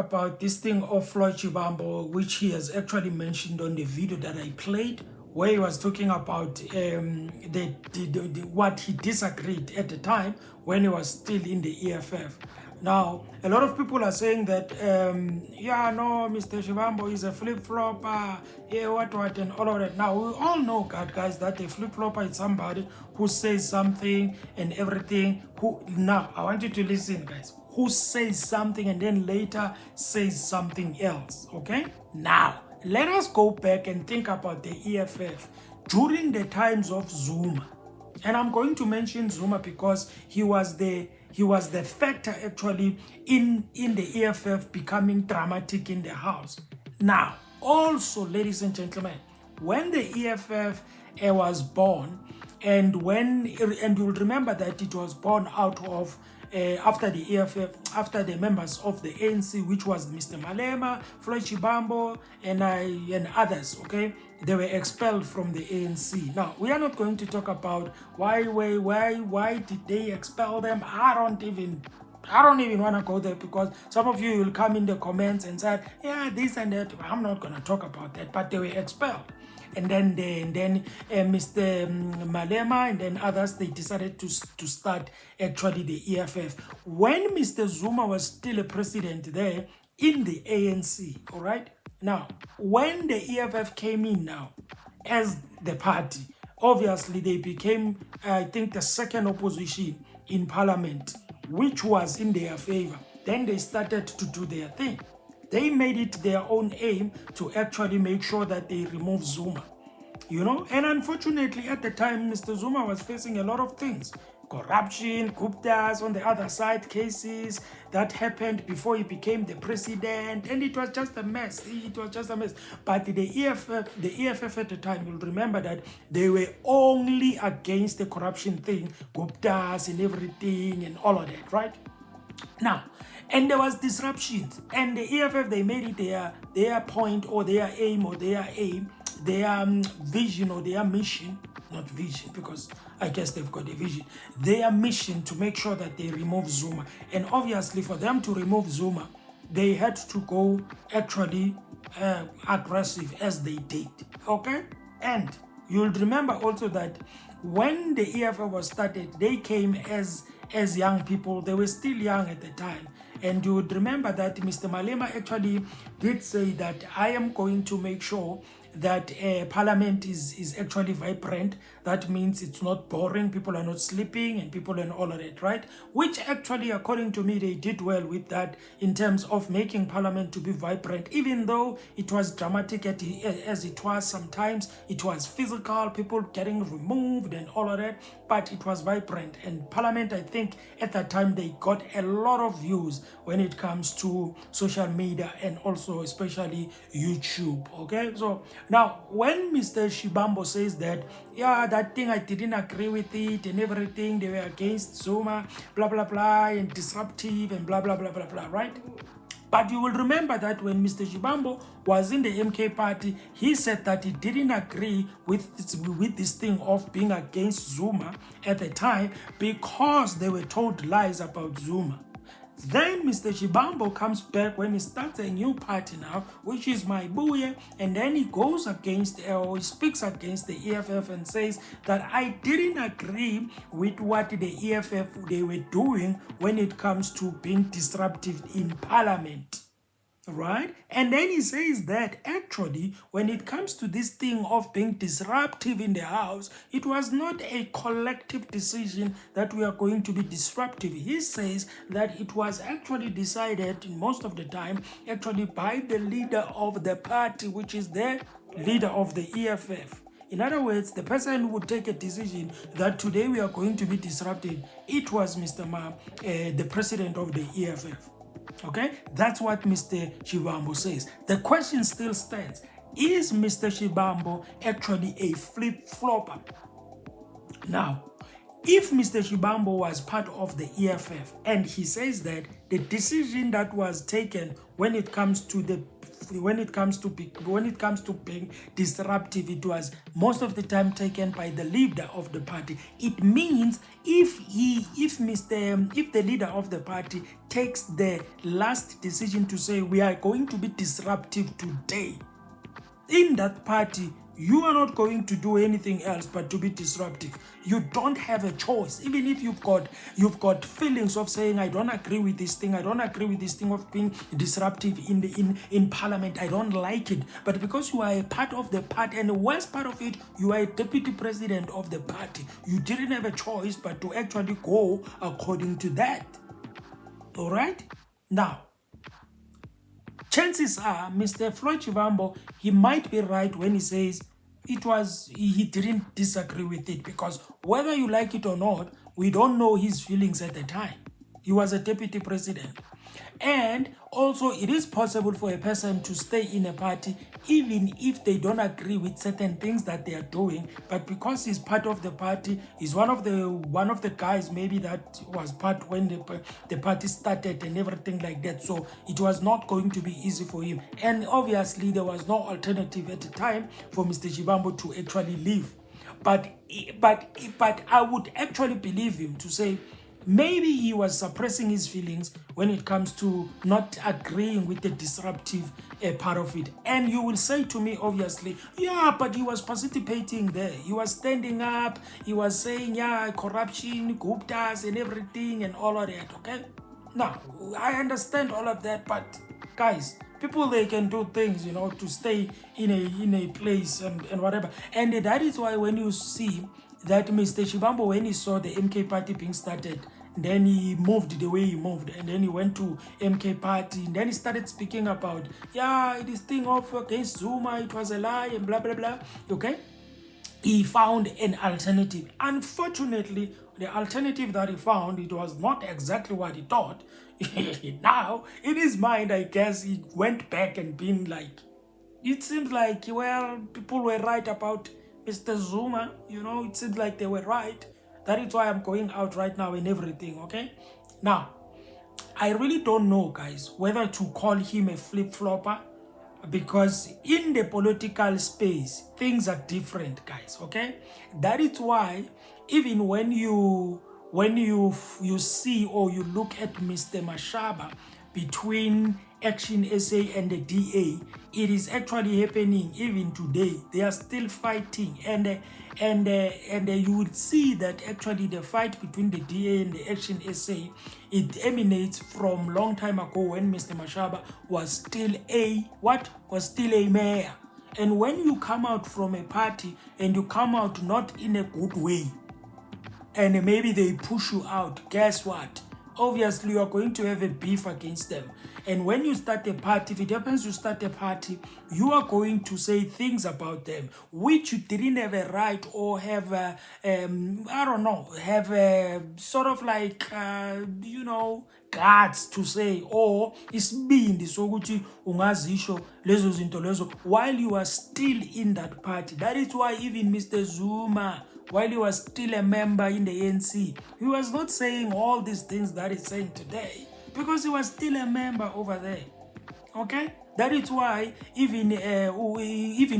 about this thing of Floyd Shivambu, which he has actually mentioned on the video that I played, where he was talking about what he disagreed at the time when he was still in the EFF. Now, a lot of people are saying that, yeah, no, Mr. Shivambu is a flip-flopper, yeah, what, and all of that. Now, we all know, guys, that a flip-flopper is somebody who says something and everything. Now, I want you to listen, guys. Who says something and then later says something else, okay? Now, let us go back and think about the EFF during the times of Zuma. And I'm going to mention Zuma because he was the factor actually in the EFF becoming dramatic in the house. Now, also, ladies and gentlemen, when the EFF was born, and you'll remember that it was born out of after the EFF, after the members of the ANC, which was Mr. Malema, Floyd Shivambu, and others, okay? They were expelled from the ANC. Now, we are not going to talk about why did they expel them. I don't even want to go there, because some of you will come in the comments and say, yeah, this and that. I'm not going to talk about that, but they were expelled. And then Mr. Malema and then others, they decided to start actually the EFF. When Mr. Zuma was still a president there in the ANC, all right? Now, when the EFF came in now as the party, obviously they became, I think, the second opposition in parliament, which was in their favor. Then they started to do their thing. They made it their own aim to actually make sure that they remove Zuma, you know. And unfortunately, at the time, Mr. Zuma was facing a lot of things. Corruption, Guptas on the other side, cases that happened before he became the president, and it was just a mess. It was just a mess. But the EFF at the time, you'll remember that they were only against the corruption thing, Guptas and everything and all of that, right? Now, and there was disruptions, and the EFF, they made it their point or their aim or their vision or their mission, not vision because I guess they've got a vision, their mission to make sure that they remove Zuma. And obviously for them to remove Zuma, they had to go actually aggressive as they did, okay? And you'll remember also that when the EFF was started, they came as young people. They were still young at the time. And you would remember that Mr. Malema actually did say that I am going to make sure that parliament is actually vibrant. That means it's not boring, people are not sleeping, and people and all of that, right? Which actually, according to me, they did well with that in terms of making parliament to be vibrant, even though it was dramatic as it was. Sometimes it was physical, people getting removed and all of that, but it was vibrant. And parliament, I think at that time, they got a lot of views when it comes to social media and also especially YouTube, okay? So now, when Mr. Shivambu says that, yeah, that thing, I didn't agree with it and everything, they were against Zuma, blah, blah, blah, and disruptive and blah, blah, blah, blah, blah, right? But you will remember that when Mr. Shivambu was in the MK party, he said that he didn't agree with this thing of being against Zuma at the time because they were told lies about Zuma. Then Mr. Shivambu comes back when he starts a new party now, which is my Buye, and then he goes against, or he speaks against the EFF and says that I didn't agree with what the EFF they were doing when it comes to being disruptive in parliament. Right? And then he says that actually, when it comes to this thing of being disruptive in the house, it was not a collective decision that we are going to be disruptive. He says that it was actually decided most of the time actually by the leader of the party, which is the leader of the EFF. In other words, the person who would take a decision that today we are going to be disruptive, it was the president of the EFF. Okay, that's what Mr. Shivambu says. The question still stands. Is Mr. Shivambu actually a flip-flopper? Now, if Mr. Shivambu was part of the EFF and he says that the decision that was taken when it comes to being disruptive, it was most of the time taken by the leader of the party. It means if the leader of the party takes the last decision to say we are going to be disruptive today, in that party, you are not going to do anything else but to be disruptive. You don't have a choice. Even if you've got feelings of saying, I don't agree with this thing, I don't agree with this thing of being disruptive in parliament, I don't like it. But because you are a part of the party, and the worst part of it, you are a deputy president of the party, you didn't have a choice but to actually go according to that. All right? Now, chances are Mr. Floyd Shivambu, he might be right when he says he didn't disagree with it, because whether you like it or not, we don't know his feelings at the time. He was a deputy president. And also, it is possible for a person to stay in a party even if they don't agree with certain things that they are doing, but because he's part of the party, he's one of the guys maybe that was part when the party started and everything like that. So it was not going to be easy for him, and obviously there was no alternative at the time for Mr. Shivambu to actually leave. But I would actually believe him to say maybe he was suppressing his feelings when it comes to not agreeing with the disruptive part of it. And you will say to me, obviously, yeah, but he was participating there. He was standing up. He was saying, yeah, corruption, Guptas and everything and all of that, okay? Now, I understand all of that, but guys, people, they can do things, to stay in a place and whatever. And that is why when you see that Mr. Shivambu, when he saw the MK party being started, then he moved the way he moved, and then he went to MK party, and then he started speaking about, yeah, this thing of against Zuma, it was a lie, and blah, blah, blah, okay? He found an alternative. Unfortunately, the alternative that he found, it was not exactly what he thought. Now, in his mind, I guess he went back and been like, it seems like, well, people were right about Mr. Zuma, it seems like they were right. That is why I'm going out right now and everything, okay? Now, I really don't know, guys, whether to call him a flip-flopper, because in the political space, things are different, guys, okay? That is why even when you see or you look at Mr. Mashaba between Action SA and the DA, it is actually happening even today. They are still fighting, and you would see that actually the fight between the DA and the Action SA, it emanates from long time ago when Mr. Mashaba was still a mayor. And when you come out from a party and you come out not in a good way, and maybe they push you out, guess what? Obviously, you are going to have a beef against them. And when you start a party, if it happens to start a party, you are going to say things about them which you didn't have a right or have have a sort of like guts to say, or isibindi sokuthi ungazisho lezo zinto lezo while you are still in that party. That is why even Mr. Zuma, while he was still a member in the ANC, he was not saying all these things that he's saying today, because he was still a member over there. Okay? That is why even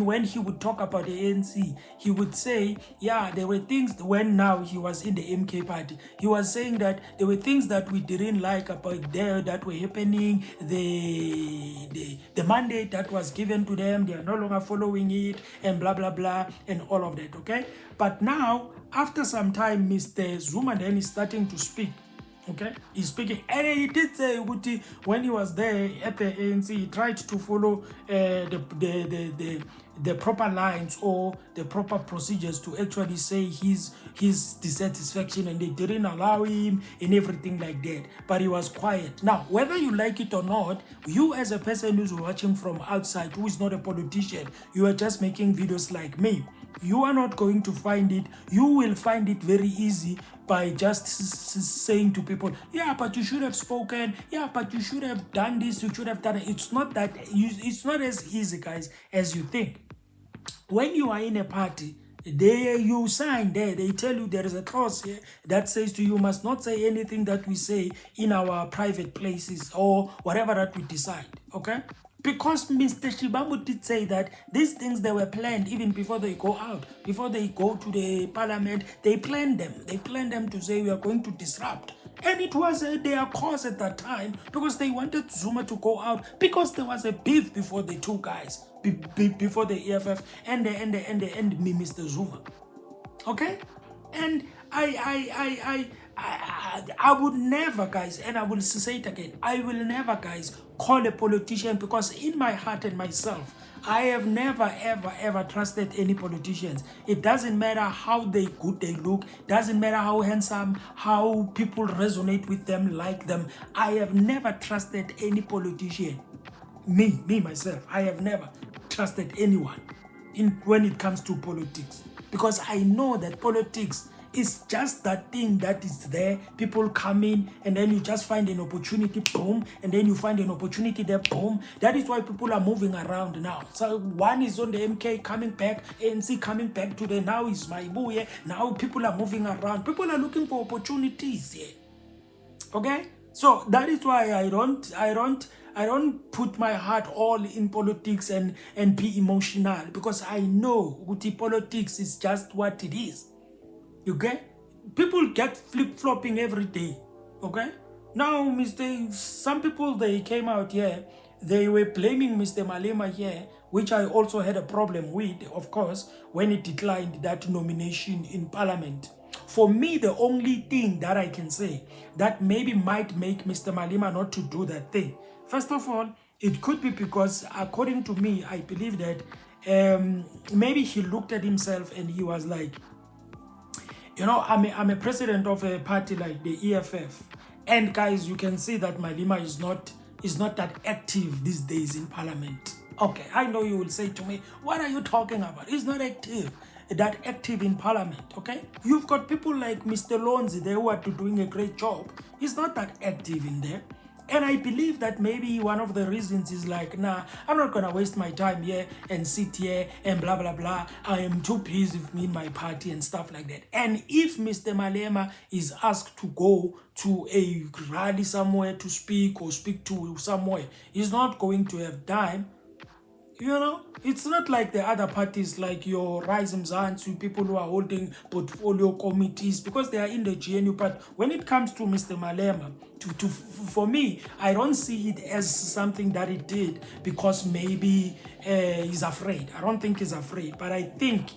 when he would talk about the ANC, he would say, yeah, there were things when now he was in the MK party. He was saying that there were things that we didn't like about there that were happening. The mandate that was given to them, they are no longer following it, and blah, blah, blah, and all of that, okay? But now, after some time, Mr. Zuma then is starting to speak. Okay, he's speaking, and he did say when he was there at the ANC, he tried to follow the proper lines or the proper procedures to actually say his dissatisfaction, and they didn't allow him and everything like that. But he was quiet. Now, whether you like it or not, you as a person who's watching from outside, who is not a politician, you are just making videos like me, you are not going to find it. You will find it very easy by just saying to people, yeah, but you should have spoken, yeah, but you should have done this, you should have done it. It's not that, it's not as easy, guys, as you think. When you are in a party, you sign there, they tell you there is a clause here that says to you must not say anything that we say in our private places or whatever that we decide, okay? Because Mr. Shivambu did say that these things, they were planned even before they go out, before they go to the parliament. They planned them. They planned them to say we are going to disrupt. And it was their cause at that time because they wanted Zuma to go out because there was a beef before the two guys, before the EFF and Mr. Zuma. Okay? And I would never, guys, and I will say it again, I will never, guys, call a politician, because in my heart and myself, I have never, ever trusted any politicians. It doesn't matter how good they look, doesn't matter how handsome, how people resonate with them, like them. I have never trusted any politician. Me myself, I have never trusted anyone when it comes to politics, because I know that politics is just that thing that is there. People come in and then you just find an opportunity, boom, and then you find an opportunity there, boom. That is why people are moving around now. So one is on the MK coming back, ANC coming back to the now is my boy. Now people are moving around. People are looking for opportunities here. Okay? So that is why I don't put my heart all in politics and be emotional, because I know that politics is just what it is. Okay? People get flip-flopping every day. Okay? Now, some people, they came out here, they were blaming Mr. Malema here, which I also had a problem with, of course, when he declined that nomination in Parliament. For me, the only thing that I can say that maybe might make Mr. Malema not to do that thing, first of all, it could be because, according to me, I believe that maybe he looked at himself and he was like, you know, I'm a president of a party like the EFF. And guys, you can see that Malema is not that active these days in Parliament. Okay, I know you will say to me, what are you talking about? He's not that active in Parliament, okay? You've got people like Mr. Lonzi there who are doing a great job. He's not that active in there. And I believe that maybe one of the reasons is like, nah, I'm not going to waste my time here and sit here and blah, blah, blah. I am too busy with me and my party and stuff like that. And if Mr. Malema is asked to go to a rally somewhere to speak or speak to somewhere, he's not going to have time. You know, it's not like the other parties, like your Rise Mzansi, people who are holding portfolio committees, because they are in the GNU. But when it comes to Mr. Malema, for me, I don't see it as something that he did because maybe he's afraid. I don't think he's afraid. But I think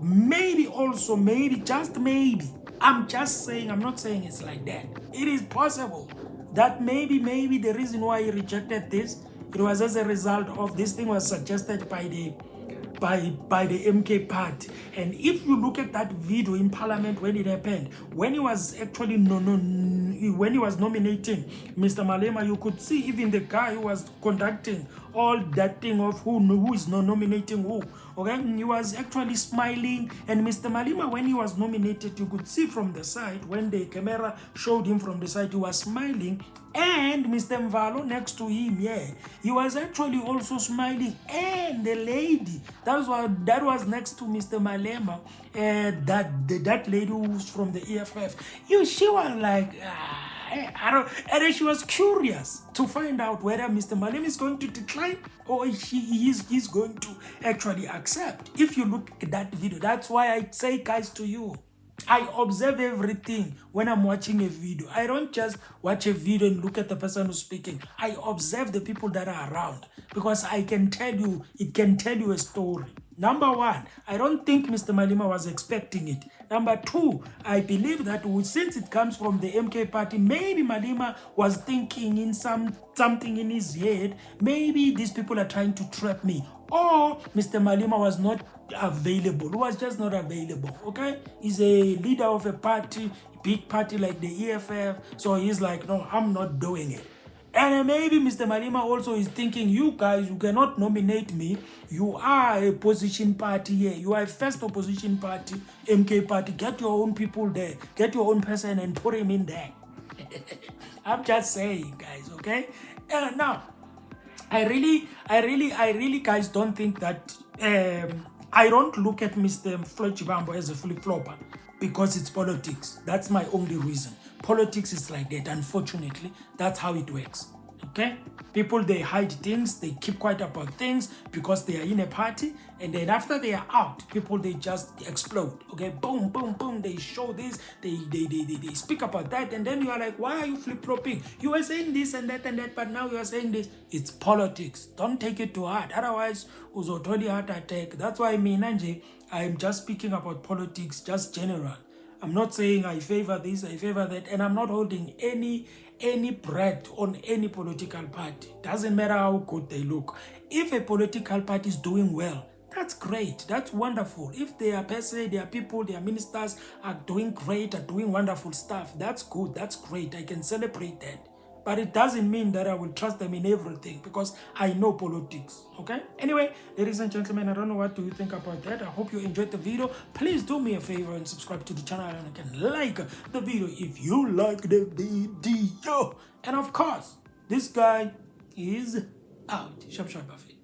maybe also, just maybe, I'm just saying, I'm not saying it's like that. It is possible that maybe the reason why he rejected this, it was as a result of this thing was suggested by the MK party. And if you look at that video in Parliament when it happened, when he was actually when he was nominating Mr. Malema, you could see even the guy who was conducting all that thing of who is nominating who. Okay, he was actually smiling, and Mr. Malema, when he was nominated, you could see from the side, when the camera showed him from the side, he was smiling, and Mr. Mvalo next to him, yeah, he was actually also smiling, and the lady that was next to Mr. Malema, that lady who was from the EFF, she was like, and then she was curious to find out whether Mr. Malema is going to decline or he's going to actually accept. If you look at that video, that's why I say, guys, to you, I observe everything when I'm watching a video. I don't just watch a video and look at the person who's speaking. I observe the people that are around, because I can tell you, it can tell you a story. Number one, I don't think Mr. Malema was expecting it. Number two, I believe that since it comes from the MK party, maybe Malema was thinking in something in his head. Maybe these people are trying to trap me. Or Mr. Malema was not available. He was just not available, okay? He's a leader of a party, big party like the EFF. So he's like, no, I'm not doing it. And maybe Mr. Malema also is thinking, you guys, you cannot nominate me. You are a opposition party here. You are a first opposition party, MK party. Get your own people there. Get your own person and put him in there. I'm just saying, guys, okay? Now, I really, guys, don't think that... I don't look at Mr. Floyd Shivambu as a flip-flopper because it's politics. That's my only reason. Politics is like that, unfortunately. That's how it works. Okay, people, they hide things, they keep quiet about things because they are in a party, and then after they are out, people, they just explode. Okay, boom, boom, boom, they show this, they speak about that, and then you are like, why are you flip-flopping? You were saying this and that, but now you are saying this. It's politics. Don't take it to heart, otherwise uzothola heart attack. That's why me Nanje, I'm just speaking about politics, just general. I'm not saying I favor this, I favor that, and I'm not holding any breath on any political party. Doesn't matter how good they look. If a political party is doing well, that's great, that's wonderful. If their person, their people, their ministers are doing great, are doing wonderful stuff, that's good, that's great. I can celebrate that. But it doesn't mean that I will trust them in everything because I know politics, okay? Anyway, ladies and gentlemen, I don't know what do you think about that. I hope you enjoyed the video. Please do me a favor and subscribe to the channel, and you can like the video if you like the video. And of course, this guy is out. Shop, shop, Buffy.